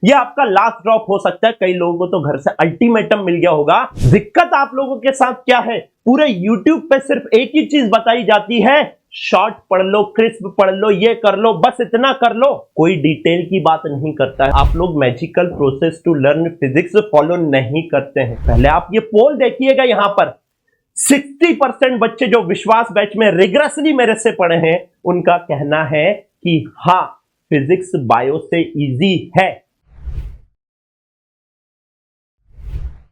ये आपका last drop हो सकता है। कई लोगों को तो घर से अल्टीमेटम मिल गया होगा। दिक्कत आप लोगों के साथ क्या है, पूरे YouTube पे सिर्फ एक ही चीज बताई जाती है, शॉर्ट पढ़ लो, क्रिस्प पढ़ लो, ये कर लो, बस इतना कर लो। कोई डिटेल की बात नहीं करता है। आप लोग magical process to learn physics follow नहीं करते हैं। पहले आप ये पोल देखिएगा, यहां पर 60% बच्चे जो विश्वास बैच में रिग्रेसली मेरे से पढ़े हैं, उनका कहना है कि हाँ, फिजिक्स बायो से इजी है।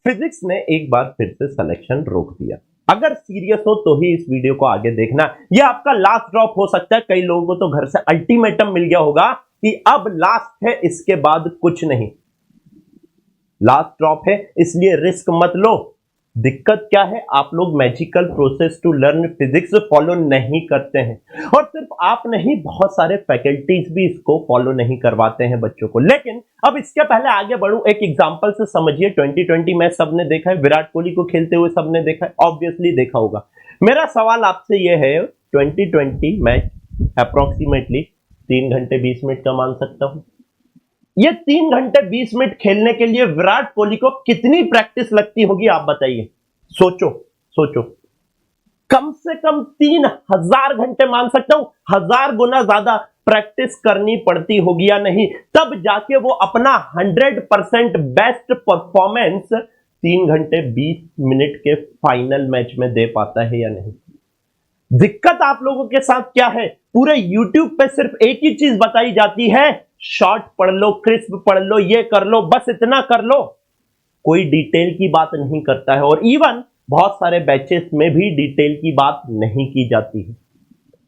फिजिक्स ने एक बार फिर से सिलेक्शन रोक दिया। अगर सीरियस हो तो ही इस वीडियो को आगे देखना। यह आपका लास्ट ड्रॉप हो सकता है। कई लोगों को तो घर से अल्टीमेटम मिल गया होगा कि अब लास्ट है, इसके बाद कुछ नहीं। लास्ट ड्रॉप है, इसलिए रिस्क मत लो। दिक्कत क्या है, आप लोग magical process to learn physics follow नहीं करते हैं। और सिर्फ आप नहीं, बहुत सारे फैकल्टीज भी इसको फॉलो नहीं करवाते हैं बच्चों को। लेकिन अब इसके पहले आगे बढ़ूं, एक एग्जांपल से समझिए। 2020 मैच सबने देखा है, विराट कोहली को खेलते हुए सबने देखा है, ऑब्वियसली देखा होगा। मेरा सवाल आपसे यह है, 2020 मैच अप्रोक्सीमेटली 3 घंटे 20 मिनट का मान सकता हूं। ये 3 घंटे 20 मिनट खेलने के लिए विराट कोहली को कितनी प्रैक्टिस लगती होगी, आप बताइए। सोचो सोचो, कम से कम 3000 घंटे मान सकता हूं, 1000 गुना ज्यादा प्रैक्टिस करनी पड़ती होगी या नहीं, तब जाके वो अपना 100% बेस्ट परफॉर्मेंस 3 घंटे 20 मिनट के फाइनल मैच में दे पाता है या नहीं। दिक्कत आप लोगों के साथ क्या है, पूरे YouTube पे सिर्फ एक ही चीज बताई जाती है, शॉर्ट पढ़ लो, क्रिस्प पढ़ लो, ये कर लो, बस इतना कर लो। कोई डिटेल की बात नहीं करता है। और इवन बहुत सारे बैचेस में भी डिटेल की बात नहीं की जाती है।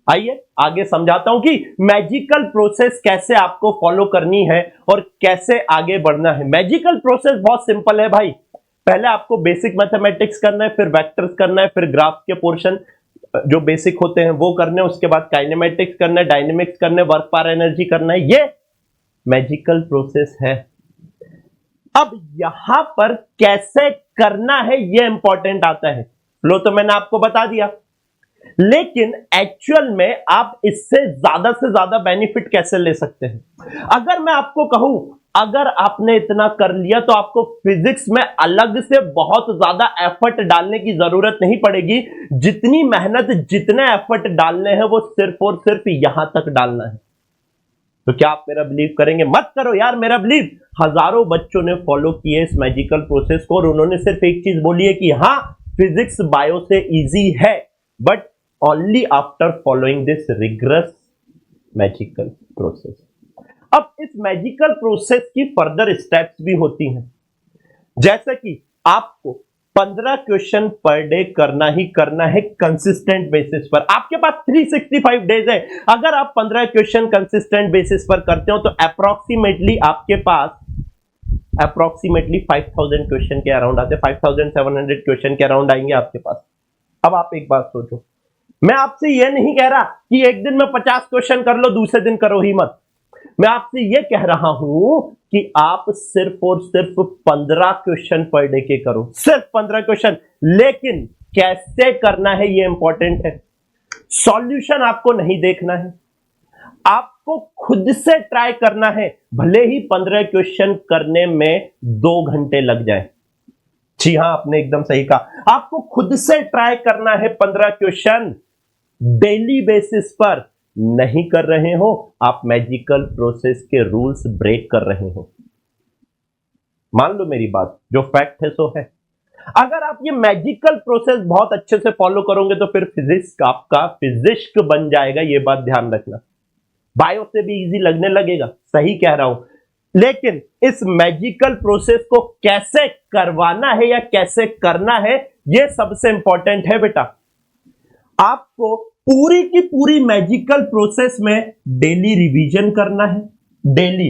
आइए आगे समझाता हूं कि मैजिकल प्रोसेस कैसे आपको फॉलो करनी है और कैसे आगे बढ़ना है। मैजिकल प्रोसेस बहुत सिंपल है भाई। पहले आपको बेसिक मैथमेटिक्स करना है, फिर वेक्टर्स करना है, फिर ग्राफ के पोर्शन जो बेसिक होते हैं वो करने हैं, उसके बाद काइनेमेटिक्स करना है, डायनेमिक्स करना है, वर्क पावर एनर्जी करना है। ये मैजिकल प्रोसेस है। अब यहां पर कैसे करना है ये इंपॉर्टेंट आता है। फ्लो तो मैंने आपको बता दिया, लेकिन एक्चुअल में आप इससे से ज्यादा बेनिफिट कैसे ले सकते हैं। अगर मैं आपको कहूं, अगर आपने इतना कर लिया तो आपको फिजिक्स में अलग से बहुत ज्यादा एफर्ट डालने की जरूरत नहीं पड़ेगी। जितनी मेहनत, जितने एफर्ट डालने हैं वो सिर्फ और सिर्फ यहां तक डालना है। तो क्या आप मेरा बिलीव करेंगे? मत करो यार मेरा बिलीव। हजारों बच्चों ने फॉलो किए इस मैजिकल प्रोसेस को और उन्होंने सिर्फ एक चीज बोली है कि हाँ, फिजिक्स बायो से इजी है, but only after following this rigorous magical process. अब इस मैजिकल प्रोसेस की फर्दर स्टेप्स भी होती हैं, जैसे कि आपको 15 क्वेश्चन पर डे करना ही करना है कंसिस्टेंट बेसिस पर। आपके पास 365 डेज है। अगर आप 15 क्वेश्चन कंसिस्टेंट बेसिस पर करते हो तो अप्रोक्सीमेटली आपके पास 5000 क्वेश्चन के अराउंड आते हैं, 5700 क्वेश्चन के अराउंड आएंगे आपके पास। अब आप एक बात सोचो, मैं आपसे यह नहीं कह रहा कि एक दिन में 50 क्वेश्चन कर लो, दूसरे दिन करो ही मत। मैं आपसे यह कह रहा हूं कि आप सिर्फ और सिर्फ 15 क्वेश्चन पर डे के करो, सिर्फ 15 क्वेश्चन। लेकिन कैसे करना है ये इंपॉर्टेंट है। सॉल्यूशन आपको नहीं देखना है, आपको खुद से ट्राई करना है। भले ही 15 क्वेश्चन करने में 2 घंटे लग जाए। जी हां, आपने एकदम सही कहा। आपको खुद से ट्राई करना है 15 क्वेश्चन डेली बेसिस पर। नहीं कर रहे हो, आप मैजिकल प्रोसेस के रूल्स ब्रेक कर रहे हो। मान लो मेरी बात, जो फैक्ट है सो है। अगर आप ये मैजिकल प्रोसेस बहुत अच्छे से फॉलो करोगे तो फिर फिजिक्स आपका फिजिक्स बन जाएगा। ये बात ध्यान रखना। बायो से भी इजी लगने लगेगा, सही कह रहा हूं। लेकिन इस मैजिकल प्रोसेस को कैसे करवाना है या कैसे करना है, ये सबसे इंपॉर्टेंट है बेटा। आपको पूरी की पूरी मैजिकल प्रोसेस में डेली रिवीजन करना है। डेली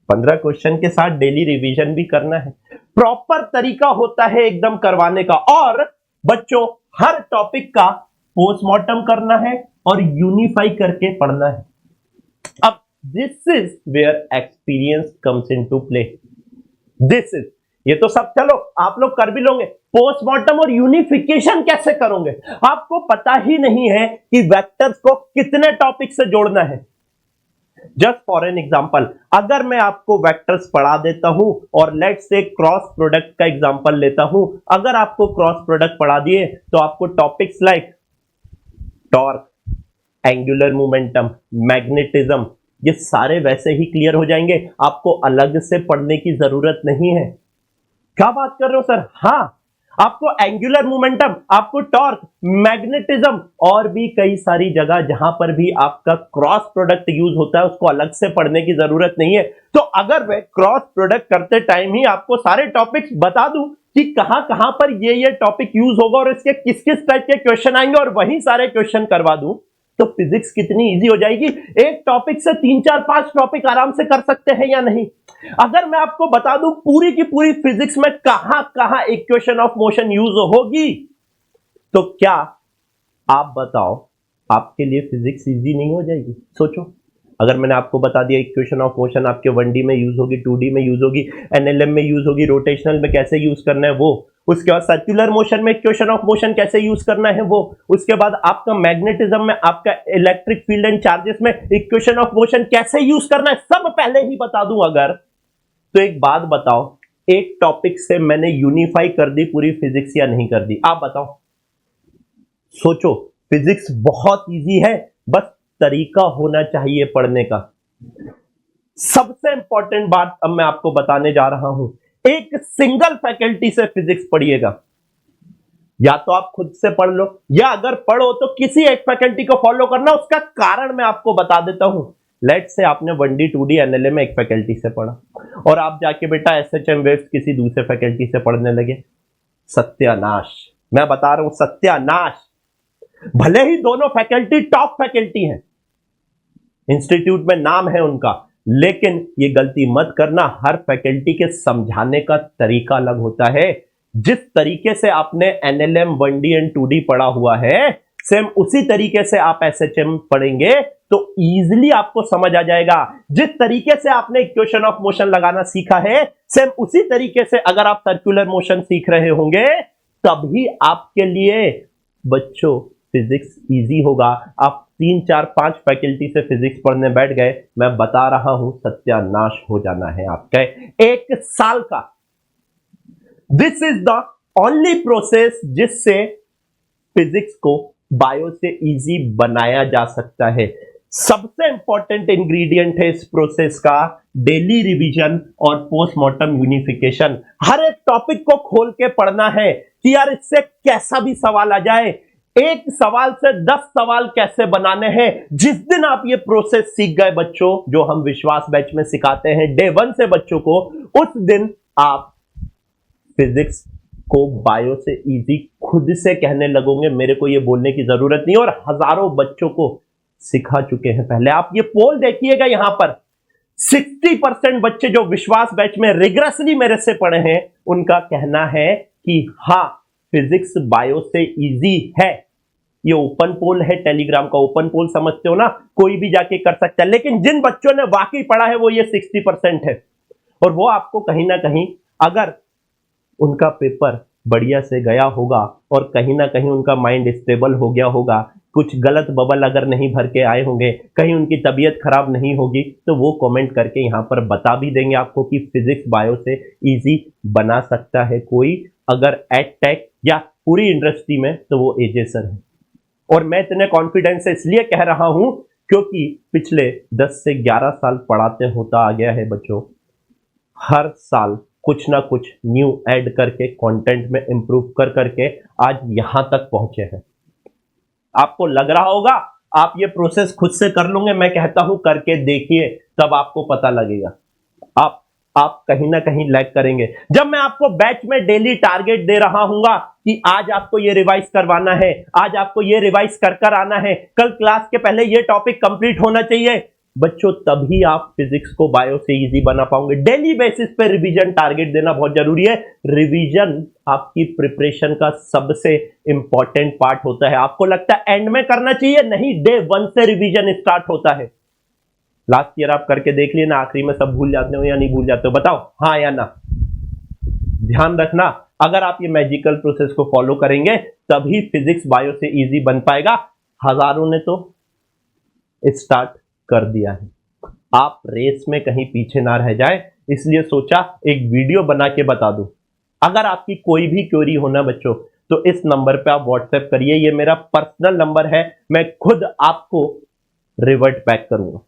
15 क्वेश्चन के साथ डेली रिवीजन भी करना है। प्रॉपर तरीका होता है एकदम करवाने का। और बच्चों, हर टॉपिक का पोस्टमार्टम करना है और यूनिफाई करके पढ़ना है। अब this is where experience comes into play. This is, ये तो सब चलो आप लोग कर भी लोगे। पोस्टमार्टम और यूनिफिकेशन कैसे करोगे? आपको पता ही नहीं है कि वेक्टर्स को कितने टॉपिक से जोड़ना है। जस्ट फॉर एन एग्जांपल, अगर मैं आपको वेक्टर्स पढ़ा देता हूं और लेट्स से क्रॉस प्रोडक्ट का एग्जांपल लेता हूं, अगर आपको क्रॉस प्रोडक्ट पढ़ा दिए तो आपको topics like torque, angular momentum, magnetism, ये सारे वैसे ही क्लियर हो जाएंगे, आपको अलग से पढ़ने की जरूरत नहीं है। क्या बात कर रहे हो सर? हां, आपको एंगुलर मोमेंटम, आपको टॉर्क, मैग्नेटिज्म और भी कई सारी जगह जहां पर भी आपका क्रॉस प्रोडक्ट यूज होता है उसको अलग से पढ़ने की जरूरत नहीं है। तो अगर मैं क्रॉस प्रोडक्ट करते टाइम ही आपको सारे टॉपिक्स बता दूं कि कहां कहां पर ये टॉपिक यूज होगा और इसके किस किस टाइप के क्वेश्चन आएंगे और वही सारे क्वेश्चन करवा दूं, तो फिजिक्स कितनी इजी हो जाएगी। एक टॉपिक से 3 4 5 टॉपिक आराम से कर सकते हैं या नहीं। अगर मैं आपको बता दूं पूरी की पूरी फिजिक्स में कहां कहां इक्वेशन ऑफ मोशन यूज होगी, तो क्या आप बताओ आपके लिए फिजिक्स इजी नहीं हो जाएगी? सोचो, अगर मैंने आपको बता दिया इक्वेशन ऑफ मोशन आपके 1D में यूज होगी, 2D में यूज होगी, एनएलएम में यूज होगी, रोटेशनल में कैसे यूज करना है वो, उसके बाद सर्कुलर मोशन में इक्वेशन ऑफ मोशन कैसे यूज करना है वो, उसके बाद आपका मैग्नेटिज्म में आपका इलेक्ट्रिक फील्ड एंड चार्जेस में इक्वेशन ऑफ मोशन कैसे यूज करना है, सब पहले ही बता दूं अगर, तो एक बात बताओ, एक टॉपिक से मैंने यूनिफाई कर दी पूरी फिजिक्स या नहीं कर दी? आप बताओ, सोचो। फिजिक्स बहुत इजी है, बस तरीका होना चाहिए पढ़ने का। सबसे इंपॉर्टेंट बात अब मैं आपको बताने जा रहा हूं, एक सिंगल फैकल्टी से फिजिक्स पढ़िएगा, या तो आप खुद से पढ़ लो या अगर पढ़ो तो किसी एक फैकल्टी को फॉलो करना। उसका कारण मैं आपको बता देता हूं। लेट्स से आपने 1D 2D एनएलए में एक फैकल्टी से पढ़ा और आप जाके बेटा एसएचएम वेव्स किसी दूसरे फैकल्टी से पढ़ने लगे, सत्यानाश। मैं बता रहा हूं, सत्यानाश। भले ही दोनों फैकल्टी टॉप फैकल्टी हैं, इंस्टीट्यूट में नाम है उनका, लेकिन ये गलती मत करना, हर फैकल्टी के समझाने का तरीका अलग होता है। जिस तरीके से आपने एनएलएम 1D एंड 2D पढ़ा हुआ है, सेम उसी तरीके से आप एसएचएम पढ़ेंगे तो इजीली आपको समझ आ जाएगा। जिस तरीके से आपने इक्वेशन ऑफ मोशन लगाना सीखा है, सेम उसी तरीके से अगर आप सर्कुलर मोशन सीख रहे होंगे तभी आपके लिए बच्चों फिजिक्स इजी होगा। आप 3 4 5 फैकल्टी से फिजिक्स पढ़ने बैठ गए, मैं बता रहा हूं सत्यानाश हो जाना है आपका 1 साल का। This is the only process जिससे फिजिक्स को बायो से इजी बनाया जा सकता है। सबसे इंपॉर्टेंट इंग्रेडिएंट है इस प्रोसेस का डेली रिवीजन और पोस्टमार्टम यूनिफिकेशन। हर एक टॉपिक को खोल के पढ़ना है कि यार इससे कैसा भी सवाल आ जाए, एक सवाल से 10 सवाल कैसे बनाने हैं। जिस दिन आप ये प्रोसेस सीख गए बच्चों, जो हम विश्वास बैच में सिखाते हैं डे 1 से बच्चों को, उस दिन आप फिजिक्स को बायो से इजी खुद से कहने लगोगे, मेरे को ये बोलने की जरूरत नहीं। और हजारों बच्चों को सिखा चुके हैं पहले। आप ये पोल देखिएगा, यहां पर 60% बच्चे जो विश्वास बैच में रिग्रेसली मेरे से पढ़े हैं, उनका कहना है कि हां फिजिक्स बायो से इजी है। ये ओपन पोल है, टेलीग्राम का ओपन पोल समझते हो ना, कोई भी जाके कर सकता है। लेकिन जिन बच्चों ने वाकई पढ़ा है वो ये 60% है। और वो आपको कहीं ना कहीं, अगर उनका पेपर बढ़िया से गया होगा और कहीं ना कहीं उनका माइंड स्टेबल हो गया होगा, कुछ गलत बबल अगर नहीं भर के आए होंगे, कहीं उनकी तबीयत खराब नहीं होगी, तो वो कमेंट करके यहां पर बता भी देंगे आपको कि फिजिक्स बायो से इजी बना सकता है कोई, अगर एट टेक या पूरी इंडस्ट्री में, तो वो एजे सर है। और मैं इतने कॉन्फिडेंस से इसलिए कह रहा हूं क्योंकि पिछले 10 से 11 साल पढ़ाते होता आ गया है बच्चों। हर साल कुछ ना कुछ न्यू ऐड करके कंटेंट में इंप्रूव कर करके आज यहां तक पहुंचे हैं। आपको लग रहा होगा आप ये प्रोसेस खुद से कर लोगे, मैं कहता हूं करके देखिए, तब आपको पता लगेगा। आप कहीं ना कहीं लैग करेंगे। जब मैं आपको बैच में डेली टारगेट दे रहा हूंगा कि आज आपको ये रिवाइज करवाना है, आज आपको ये रिवाइज कर कर आना है, कल क्लास के पहले ये टॉपिक कंप्लीट होना चाहिए बच्चों, तभी आप फिजिक्स को बायो से इजी बना पाओगे। डेली बेसिस पे रिवीजन टारगेट देना बहुत जरूरी है। रिवीजन आपकी प्रिपरेशन का सबसे इंपॉर्टेंट पार्ट होता है। आपको लगता है एंड में करना चाहिए, नहीं, डे 1 से रिवीजन स्टार्ट होता है। लास्ट ईयर आप करके देख लिए ना, आखिरी में सब भूल जाते हो या नहीं भूल जाते हो? बताओ हाँ या ना। ध्यान रखना, अगर आप ये मैजिकल प्रोसेस को फॉलो करेंगे तभी फिजिक्स बायो से इजी बन पाएगा। हजारों ने तो स्टार्ट कर दिया है। आप रेस में कहीं पीछे ना रह जाए, इसलिए सोचा एक वीडियो बना के बता दूं। अगर आपकी कोई भी क्वेरी हो ना बच्चों, तो इस नंबर पे आप व्हाट्सएप करिए, ये मेरा पर्सनल नंबर है, मैं खुद आपको रिवर्ट बैक करूंगा।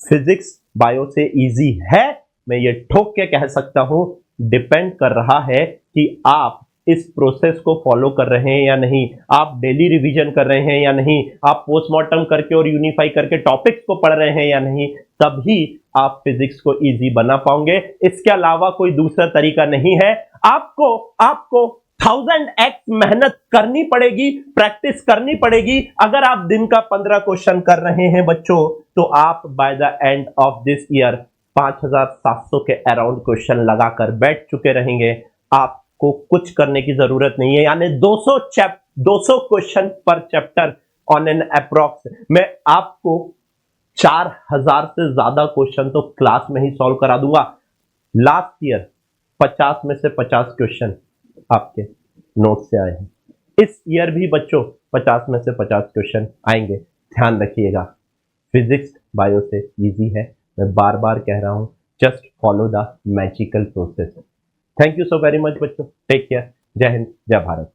फिजिक्स बायो से इजी है, मैं ये ठोक के कह सकता हूं। डिपेंड कर रहा है कि आप इस प्रोसेस को फॉलो कर रहे हैं या नहीं, आप डेली रिवीजन कर रहे हैं या नहीं, आप पोस्टमार्टम करके और यूनिफाई करके टॉपिक्स को पढ़ रहे हैं या नहीं, तभी आप फिजिक्स को इजी बना पाओगे। इसके अलावा कोई दूसरा तरीका नहीं है। आपको आपको 1000x मेहनत करनी पड़ेगी, प्रैक्टिस करनी पड़ेगी। अगर आप दिन का 15 क्वेश्चन कर रहे हैं बच्चों, तो आप by the end of this year 5700 के अराउंड क्वेश्चन लगाकर बैठ चुके रहेंगे। आपको कुछ करने की जरूरत नहीं है, यानी 200 क्वेश्चन पर चैप्टर ऑन एन अप्रॉक्स। मैं आपको 4000 से ज्यादा क्वेश्चन तो क्लास में ही सॉल्व करा दूंगा। लास्ट ईयर 50 में से 50 क्वेश्चन आपके नोट से आए हैं। इस ईयर भी बच्चों 50 में से 50 क्वेश्चन आएंगे। ध्यान रखिएगा, फिजिक्स बायो से इजी है, मैं बार बार कह रहा हूं, just follow the magical process. Thank you so very much बच्चों, टेक केयर, जय हिंद, जय भारत।